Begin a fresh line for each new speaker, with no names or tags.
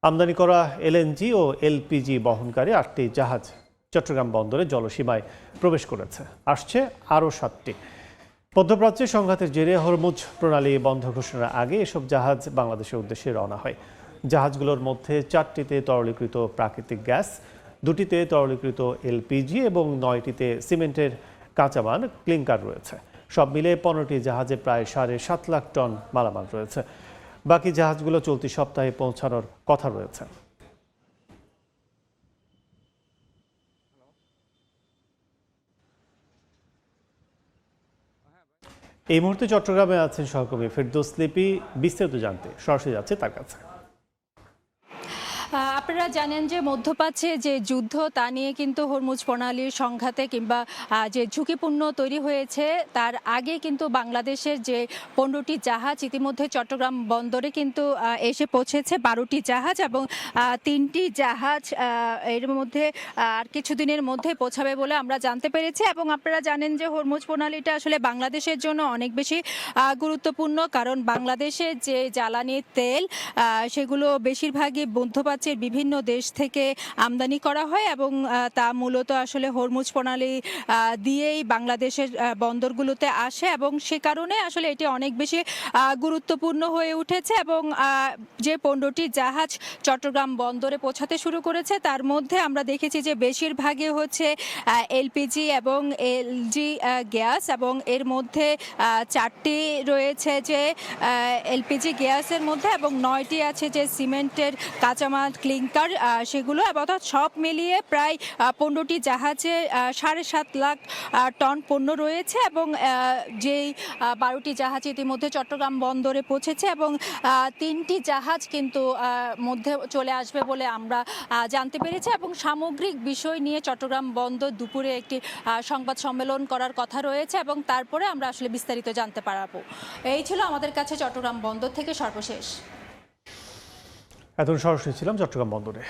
আমদানি করা এলএনজি ও এলপিজি বহনকারী 8টি জাহাজ চট্টগ্রাম বন্দরে জলসীমায় প্রবেশ করেছে। আসছে আরও 7টি। মধ্যপ্রাচ্যে সংঘাতের জেরে হরমুজ প্রণালী বন্ধ ঘোষণার আগে এসব জাহাজ বাংলাদেশের উদ্দেশ্যে রওনা হয়। জাহাজগুলোর মধ্যে 4টিতে তরলীকৃত প্রাকৃতিক গ্যাস, 2টিতে তরলীকৃত এলপিজি এবং 9টিতে সিমেন্টের কাঁচামাল ক্লিংকার রয়েছে। সব মিলে 15টি জাহাজে প্রায় 7.5 লাখ টন মালামাল রয়েছে। বাকি জাহাজগুলো চলতি সপ্তাহে পৌঁছানোর কথা রয়েছে। এই মুহূর্তে চট্টগ্রামে আছেন সহকর্মী ফেরদৌস লিপি। বিস্তারিত জানতে সরাসরি যাচ্ছে তার কাছে।
আপনারা জানেন যে মধ্যপ্রাচ্যে যে যুদ্ধ তা নিয়ে কিন্তু হরমুজ প্রণালীর সংঘাতে কিংবা যে ঝুঁকিপূর্ণ তৈরি হয়েছে তার আগে কিন্তু বাংলাদেশের যে 15টি জাহাজ ইতিমধ্যে চট্টগ্রাম বন্দরে কিন্তু এসে পৌঁছেছে। 12টি জাহাজ এবং 3টি জাহাজ এর মধ্যে আর কিছুদিনের মধ্যে পৌঁছাবে বলে আমরা জানতে পেরেছি। এবং আপনারা জানেন যে হরমুজ প্রণালীটা আসলে বাংলাদেশের জন্য অনেক বেশি গুরুত্বপূর্ণ, কারণ বাংলাদেশের যে জ্বালানি তেল সেগুলো বেশিরভাগই মধ্যপ্রাচ্যের বিভিন্ন দেশ থেকে আমদানি করা হয় এবং তা মূলত আসলে হরমুজ প্রণালী দিয়েই বাংলাদেশের বন্দরগুলোতে আসে এবং সে কারণে আসলে এটি অনেক বেশি গুরুত্বপূর্ণ হয়ে উঠেছে। এবং যে 15টি জাহাজ চট্টগ্রাম বন্দরে পৌঁছাতে শুরু করেছে তার মধ্যে আমরা দেখেছি যে বেশিরভাগই হচ্ছে এলপিজি এবং এলজি গ্যাস, এবং এর মধ্যে 4টি রয়েছে যে এলপিজি গ্যাসের মধ্যে এবং 9টি আছে যে সিমেন্টের কাঁচামাল ক্লিংকার সেগুলো। অর্থাৎ সব মিলিয়ে প্রায় 15টি জাহাজে 7.5 লাখ টন পণ্য রয়েছে এবং যেই 12টি জাহাজ ইতিমধ্যে চট্টগ্রাম বন্দরে পৌঁছেছে এবং 3টি জাহাজ কিন্তু মধ্যে চলে আসবে বলে আমরা জানতে পেরেছি। এবং সামগ্রিক বিষয় নিয়ে চট্টগ্রাম বন্দর দুপুরে একটি সংবাদ সম্মেলন করার কথা রয়েছে এবং তারপরে আমরা আসলে বিস্তারিত জানতে পারবো। এই ছিল আমাদের কাছে চট্টগ্রাম বন্দর থেকে সর্বশেষ।
এতক্ষণ সরাসরি ছিলাম চট্টগ্রাম বন্দরে।